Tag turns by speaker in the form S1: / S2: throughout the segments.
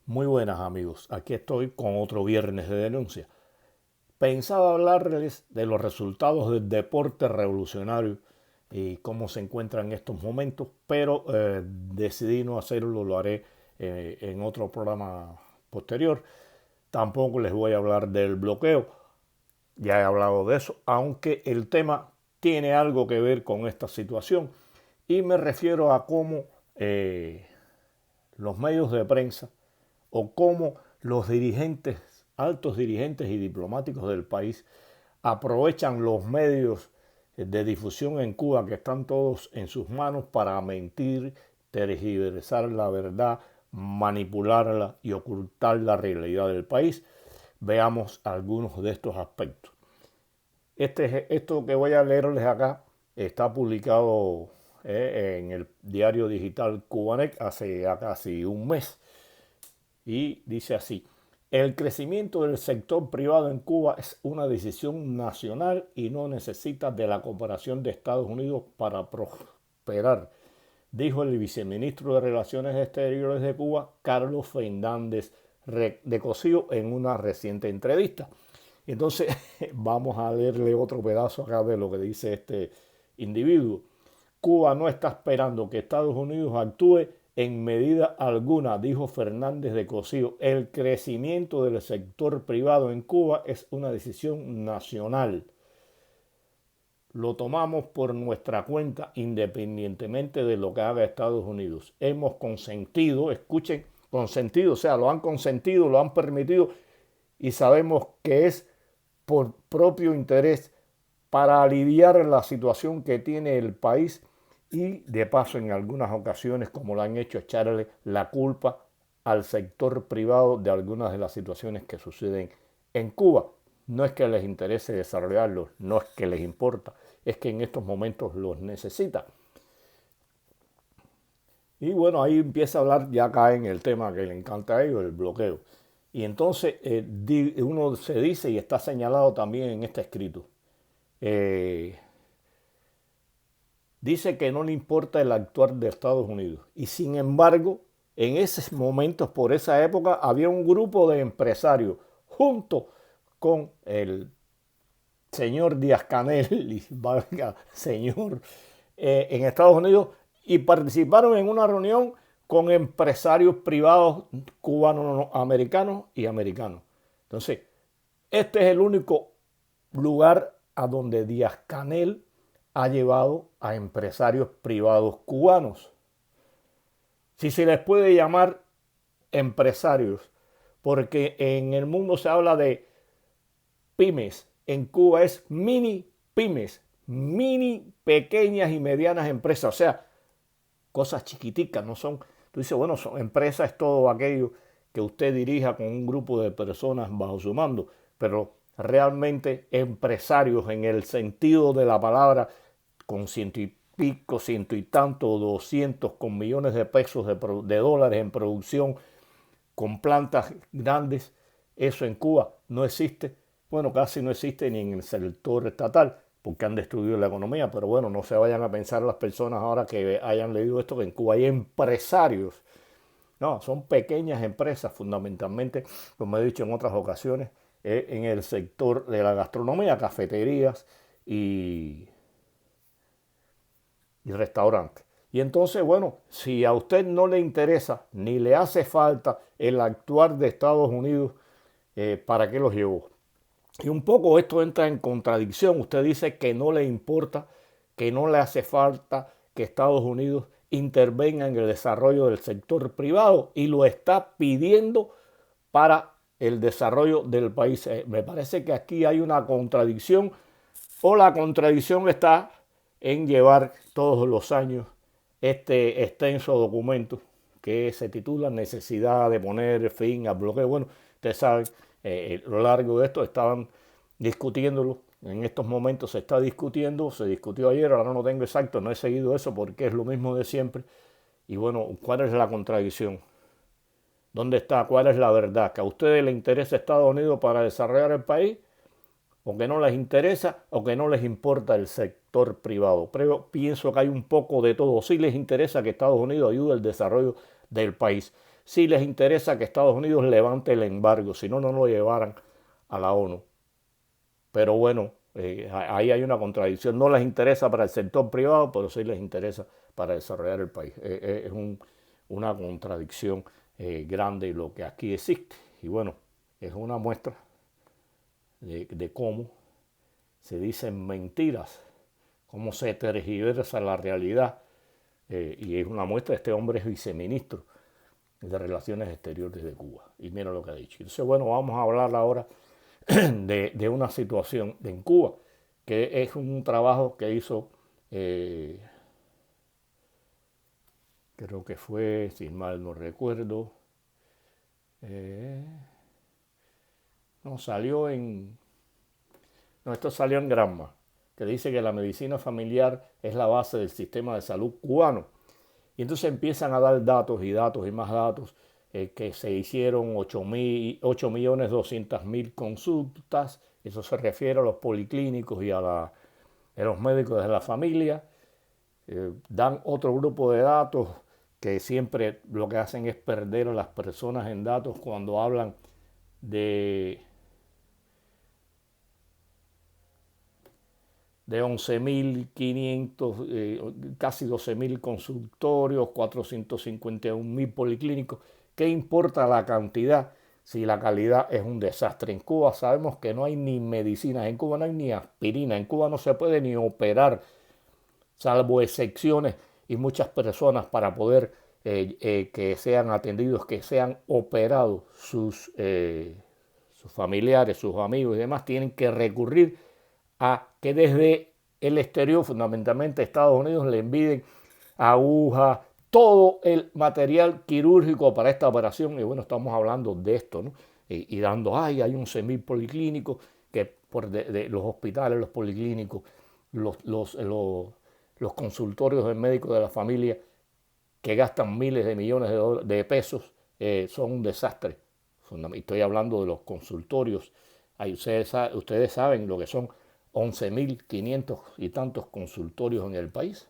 S1: Muy buenas amigos, aquí estoy con otro viernes de denuncia. Pensaba hablarles de los resultados del deporte revolucionario y cómo se encuentra en estos momentos, pero decidí no hacerlo, lo haré en otro programa posterior. Tampoco les voy a hablar del bloqueo, ya he hablado de eso, aunque el tema tiene algo que ver con esta situación y me refiero a cómo los medios de prensa o cómo los dirigentes, altos dirigentes y diplomáticos del país aprovechan los medios de difusión en Cuba que están todos en sus manos para mentir, tergiversar la verdad, manipularla y ocultar la realidad del país. Veamos algunos de estos aspectos. Esto que voy a leerles acá está publicado en el diario digital Cubanet hace ya casi un mes y dice así: el crecimiento del sector privado en Cuba es una decisión nacional y no necesita de la cooperación de Estados Unidos para prosperar, dijo el viceministro de Relaciones Exteriores de Cuba, Carlos Fernández de Cosío, en una reciente entrevista. Entonces vamos a leerle otro pedazo acá de lo que dice este individuo. Cuba no está esperando que Estados Unidos actúe en medida alguna, dijo Fernández de Cosío. El crecimiento del sector privado en Cuba es una decisión nacional. Lo tomamos por nuestra cuenta independientemente de lo que haga Estados Unidos. Hemos consentido, escuchen, consentido, o sea, lo han consentido, lo han permitido y sabemos que es por propio interés para aliviar la situación que tiene el país y de paso en algunas ocasiones, como lo han hecho, echarle la culpa al sector privado de algunas de las situaciones que suceden en Cuba. No es que les interese desarrollarlos, no es que les importa, es que en estos momentos los necesita. Y bueno, ahí empieza a hablar, ya cae en el tema que le encanta a ellos, el bloqueo. Y entonces uno se dice, y está señalado también en este escrito, eh, dice que no le importa el actuar de Estados Unidos. Y sin embargo, en esos momentos, por esa época, había un grupo de empresarios junto con el señor Díaz-Canel, y valga señor, en Estados Unidos, y participaron en una reunión con empresarios privados cubanos, americanos y americanos. Entonces, este es el único lugar a donde Díaz-Canel ha llevado a empresarios privados cubanos. Si se les puede llamar empresarios, porque en el mundo se habla de pymes, en Cuba es mini pymes, mini pequeñas y medianas empresas, o sea, cosas chiquiticas, no son, tú dices, bueno, son empresas, es todo aquello que usted dirija con un grupo de personas bajo su mando, pero realmente empresarios en el sentido de la palabra, con ciento y pico, ciento y tanto, 200, con millones de pesos de dólares en producción, con plantas grandes, eso en Cuba no existe. Bueno, casi no existe ni en el sector estatal, porque han destruido la economía, pero bueno, no se vayan a pensar las personas ahora que hayan leído esto, que en Cuba hay empresarios. No, son pequeñas empresas fundamentalmente, como he dicho en otras ocasiones, en el sector de la gastronomía, cafeterías y restaurantes. Y entonces, bueno, si a usted no le interesa ni le hace falta el actuar de Estados Unidos, ¿para qué los llevó? Y un poco esto entra en contradicción. Usted dice que no le importa, que no le hace falta que Estados Unidos intervenga en el desarrollo del sector privado y lo está pidiendo para el desarrollo del país. Me parece que aquí hay una contradicción, o la contradicción está en llevar todos los años este extenso documento que se titula Necesidad de poner fin al bloqueo. Bueno, ustedes saben, lo largo de esto estaban discutiéndolo. En estos momentos se está discutiendo, se discutió ayer, ahora no tengo exacto, no he seguido eso porque es lo mismo de siempre. Y bueno, ¿cuál es la contradicción? ¿Dónde está? ¿Cuál es la verdad? ¿Que a ustedes les interesa Estados Unidos para desarrollar el país? ¿O que no les interesa? ¿O que no les importa el sector privado? Pero pienso que hay un poco de todo. Sí les interesa que Estados Unidos ayude al desarrollo del país. Sí les interesa que Estados Unidos levante el embargo, si no, no lo llevaran a la ONU. Pero bueno, ahí hay una contradicción. No les interesa para el sector privado, pero sí les interesa para desarrollar el país. Es una contradicción grande lo que aquí existe. Y bueno, es una muestra de cómo se dicen mentiras, cómo se tergiversa la realidad. Y es una muestra, este hombre es viceministro de Relaciones Exteriores de Cuba. Y mira lo que ha dicho. Entonces, bueno, vamos a hablar ahora de una situación en Cuba, que es un trabajo que hizo, creo que fue, si mal no recuerdo, no, esto salió en Granma, que dice que la medicina familiar es la base del sistema de salud cubano. Y entonces empiezan a dar datos y datos y más datos, que se hicieron 8.200.000 consultas. Eso se refiere a los policlínicos y a los médicos de la familia. Dan otro grupo de datos que siempre lo que hacen es perder a las personas en datos cuando hablan de 11.500, casi 12.000 consultorios, 451.000 policlínicos. ¿Qué importa la cantidad si la calidad es un desastre? En Cuba sabemos que no hay ni medicinas, en Cuba no hay ni aspirina, en Cuba no se puede ni operar, salvo excepciones y muchas personas para poder que sean atendidos, que sean operados sus familiares, sus amigos y demás, tienen que recurrir a que desde el exterior, fundamentalmente Estados Unidos, le envíen agujas, todo el material quirúrgico para esta operación. Y bueno, estamos hablando de esto, ¿no? Y dando, hay 11.000 policlínicos, que por de los hospitales, los policlínicos, los consultorios del médico de la familia, que gastan miles de millones de pesos, son un desastre. Estoy hablando de los consultorios. Ustedes saben lo que son 11.500 y tantos consultorios en el país.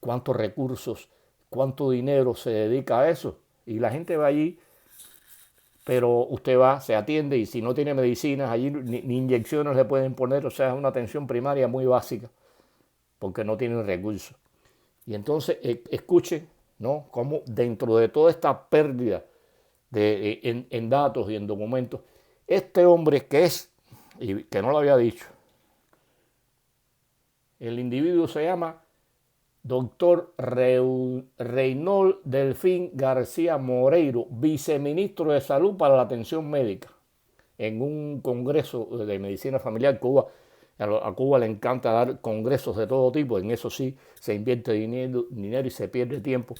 S1: ¿Cuántos recursos, cuánto dinero se dedica a eso? Y la gente va allí, pero usted va, se atiende y si no tiene medicinas, allí ni inyecciones le pueden poner. O sea, es una atención primaria muy básica porque no tienen recursos. Y entonces escuchen, ¿no?, cómo dentro de toda esta pérdida en datos y en documentos, este hombre que es, y que no lo había dicho, el individuo se llama doctor Reynold Delfín García Moreiro, viceministro de Salud para la Atención Médica, en un congreso de medicina familiar. A Cuba le encanta dar congresos de todo tipo, en eso sí se invierte dinero y se pierde tiempo,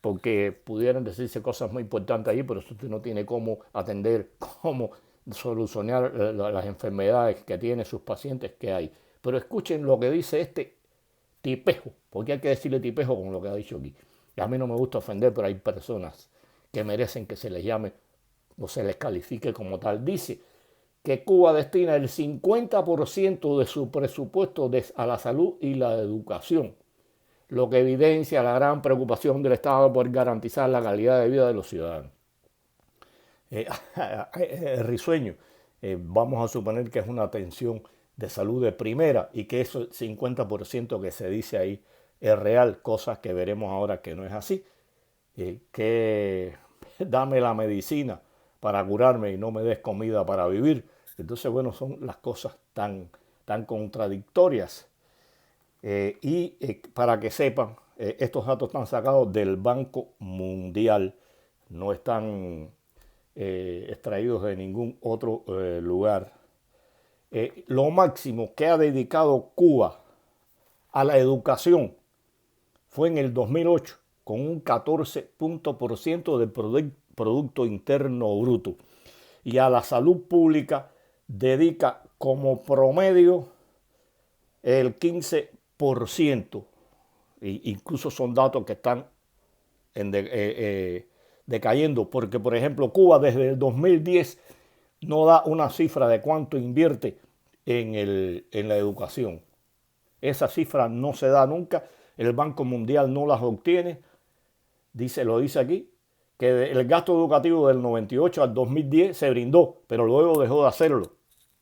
S1: porque pudieran decirse cosas muy importantes allí, pero usted no tiene cómo atender, cómo solucionar las enfermedades que tienen sus pacientes que hay. Pero escuchen lo que dice este tipejo, porque hay que decirle tipejo con lo que ha dicho aquí. Y a mí no me gusta ofender, pero hay personas que merecen que se les llame o se les califique como tal. Dice que Cuba destina el 50% de su presupuesto a la salud y la educación, lo que evidencia la gran preocupación del Estado por garantizar la calidad de vida de los ciudadanos. Risueño, vamos a suponer que es una atención de salud de primera y que eso 50% que se dice ahí es real, cosas que veremos ahora que no es así, que dame la medicina para curarme y no me des comida para vivir. Entonces, bueno, son las cosas tan contradictorias. Para que sepan, estos datos están sacados del Banco Mundial, no están extraídos de ningún otro lugar. Lo máximo que ha dedicado Cuba a la educación fue en el 2008, con un 14% del Producto Interno Bruto. Y a la salud pública dedica como promedio el 15%. Incluso son datos que están decayendo, porque por ejemplo Cuba desde el 2010 no da una cifra de cuánto invierte en la educación. Esa cifra no se da nunca, el Banco Mundial no las obtiene, lo dice aquí, que el gasto educativo del 98 al 2010 se brindó, pero luego dejó de hacerlo.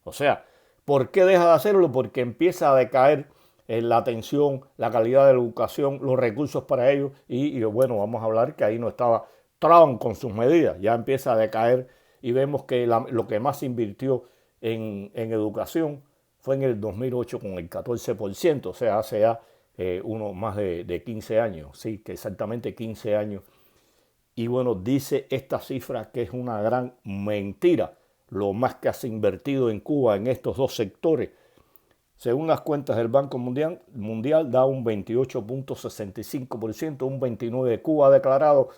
S1: O sea, ¿por qué deja de hacerlo? Porque empieza a decaer la atención, la calidad de la educación, los recursos para ello y bueno, vamos a hablar que ahí no estaba Trump con sus medidas, ya empieza a decaer y vemos que lo que más se invirtió en educación fue en el 2008 con el 14%, o sea, hace ya más de 15 años, sí, que exactamente 15 años. Y bueno, dice esta cifra que es una gran mentira, lo más que se ha invertido en Cuba en estos dos sectores. Según las cuentas del Banco Mundial da un 28.65%, un 29% de Cuba ha declarado,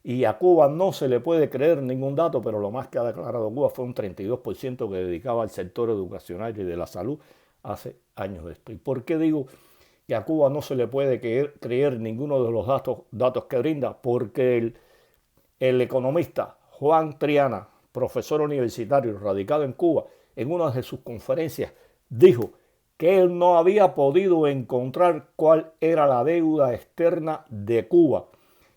S1: y a Cuba no se le puede creer ningún dato, pero lo más que ha declarado Cuba fue un 32% que dedicaba al sector educacional y de la salud hace años de esto. ¿Y por qué digo que a Cuba no se le puede creer ninguno de los datos que brinda? Porque el economista Juan Triana, profesor universitario radicado en Cuba, en una de sus conferencias dijo que él no había podido encontrar cuál era la deuda externa de Cuba,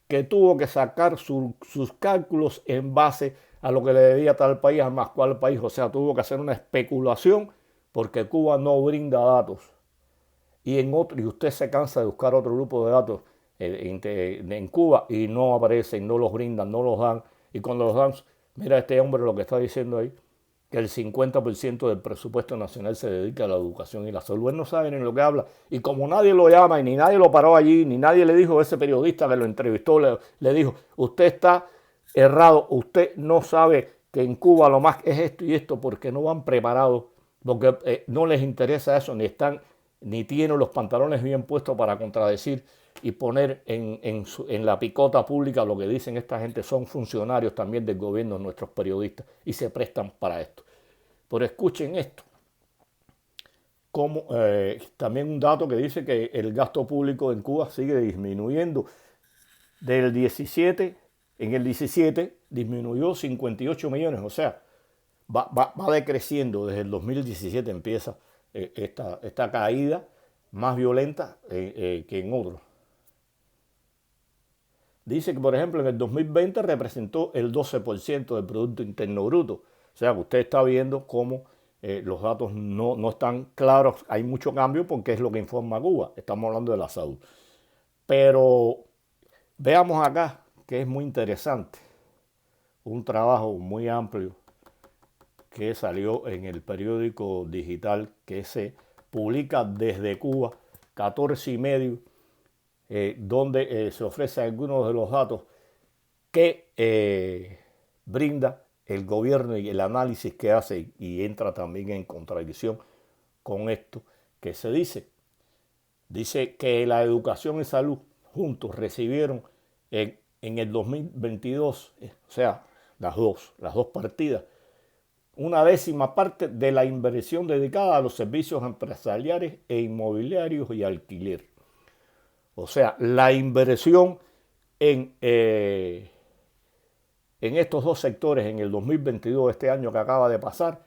S1: que tuvo que sacar sus cálculos en base a lo que le debía tal país a más cual país, o sea, tuvo que hacer una especulación porque Cuba no brinda datos. Y usted se cansa de buscar otro grupo de datos en Cuba y no aparecen, no los brindan, no los dan. Y cuando los dan, mira este hombre lo que está diciendo ahí, que el 50% del presupuesto nacional se dedica a la educación y la salud. Él no sabe ni lo que habla. Y como nadie lo llama y ni nadie lo paró allí, ni nadie le dijo a ese periodista que lo entrevistó, le dijo, usted está errado, usted no sabe que en Cuba lo más es esto y esto, porque no van preparados, porque no les interesa eso, ni tienen los pantalones bien puestos para contradecir y poner en la picota pública lo que dicen esta gente. Son funcionarios también del gobierno, nuestros periodistas, y se prestan para esto. Pero escuchen esto, también un dato que dice que el gasto público en Cuba sigue disminuyendo. En el 17 disminuyó 58 millones, o sea, va decreciendo. Desde el 2017 empieza esta caída más violenta que en otros. Dice que, por ejemplo, en el 2020 representó el 12% del Producto Interno Bruto. O sea, que usted está viendo cómo los datos no están claros. Hay mucho cambio porque es lo que informa Cuba. Estamos hablando de la salud. Pero veamos acá, que es muy interesante. Un trabajo muy amplio que salió en el periódico digital que se publica desde Cuba, 14 y medio, donde se ofrecen algunos de los datos que brinda el gobierno y el análisis que hace, y entra también en contradicción con esto que se dice. Dice que la educación y salud juntos recibieron en el 2022, o sea, las dos partidas, una décima parte de la inversión dedicada a los servicios empresariales e inmobiliarios y alquiler. O sea, la inversión en estos dos sectores en el 2022, este año que acaba de pasar,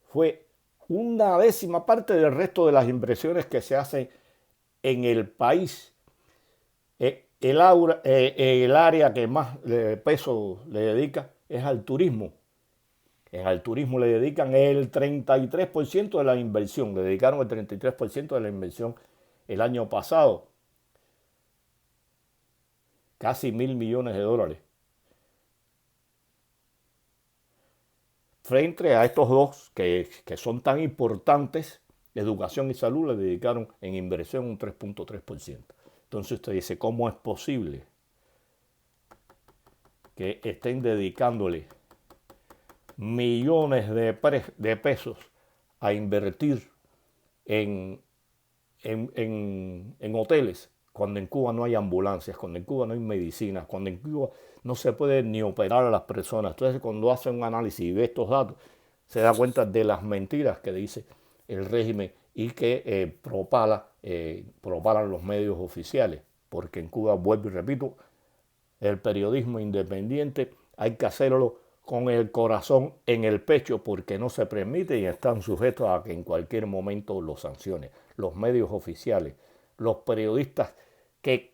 S1: fue una décima parte del resto de las inversiones que se hacen en el país. El área que más peso le dedica es al turismo. Al turismo le dedican el 33% de la inversión, le dedicaron el 33% de la inversión el año pasado. Casi $1.000 millones. Frente a estos dos que son tan importantes, educación y salud le dedicaron en inversión un 3.3%. Entonces usted dice, ¿cómo es posible que estén dedicándole millones de pesos a invertir en hoteles, cuando en Cuba no hay ambulancias, cuando en Cuba no hay medicinas, cuando en Cuba no se puede ni operar a las personas? Entonces, cuando hace un análisis y ve estos datos, se da cuenta de las mentiras que dice el régimen y que propalan los medios oficiales. Porque en Cuba, vuelvo y repito, el periodismo independiente hay que hacerlo con el corazón en el pecho, porque no se permite y están sujetos a que en cualquier momento los sancionen. Los medios oficiales, los periodistas que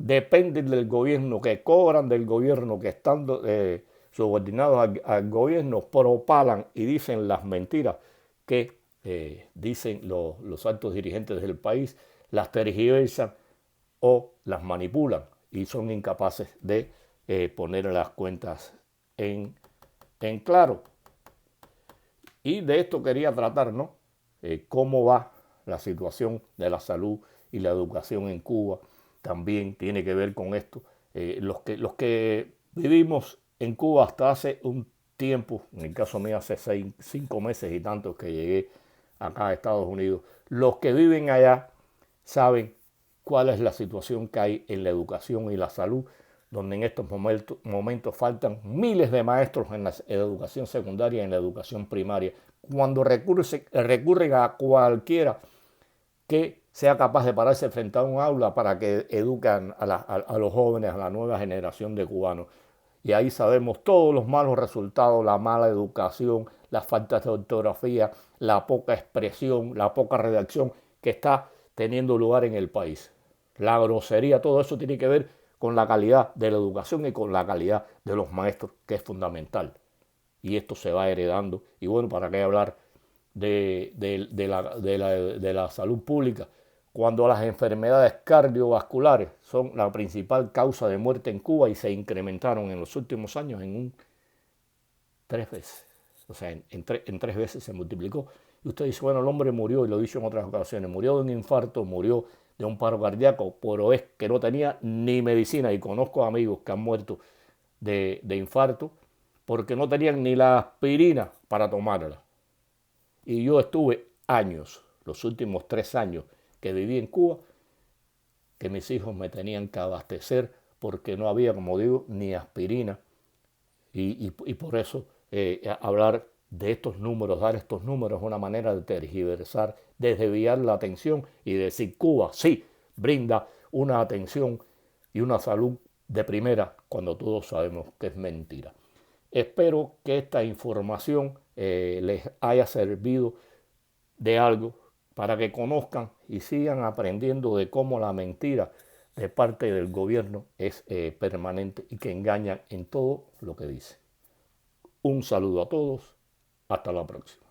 S1: dependen del gobierno, que cobran del gobierno, que están subordinados al gobierno, propalan y dicen las mentiras que dicen los altos dirigentes del país, las tergiversan o las manipulan y son incapaces de poner las cuentas en claro. Y de esto quería tratar, ¿no? Cómo va la situación de la salud y la educación en Cuba. También tiene que ver con esto. Los que vivimos en Cuba hasta hace un tiempo, en el caso mío hace 5 meses y tantos que llegué acá a Estados Unidos, los que viven allá saben cuál es la situación que hay en la educación y la salud, donde en estos momentos faltan miles de maestros en la educación secundaria y en la educación primaria, cuando recurren a cualquiera que sea capaz de pararse frente a un aula para que eduquen a los jóvenes, a la nueva generación de cubanos. Y ahí sabemos todos los malos resultados, la mala educación, las faltas de ortografía, la poca expresión, la poca redacción que está teniendo lugar en el país. La grosería, todo eso tiene que ver con la calidad de la educación y con la calidad de los maestros, que es fundamental. Y esto se va heredando. Y bueno, ¿para qué hablar de la salud pública? Cuando las enfermedades cardiovasculares son la principal causa de muerte en Cuba y se incrementaron en los últimos años en 3 veces. O sea, en 3 veces se multiplicó. Y usted dice, bueno, el hombre murió, y lo he dicho en otras ocasiones, murió de un infarto, murió de un paro cardíaco, pero es que no tenía ni medicina. Y conozco amigos que han muerto de infarto porque no tenían ni la aspirina para tomarla. Y yo estuve años, los últimos 3 años que viví en Cuba, que mis hijos me tenían que abastecer porque no había, como digo, ni aspirina. Y por eso hablar de estos números, dar estos números es una manera de tergiversar, de desviar la atención y decir Cuba sí brinda una atención y una salud de primera cuando todos sabemos que es mentira. Espero que esta información les haya servido de algo para que conozcan y sigan aprendiendo de cómo la mentira de parte del gobierno es permanente y que engañan en todo lo que dice. Un saludo a todos. Hasta la próxima.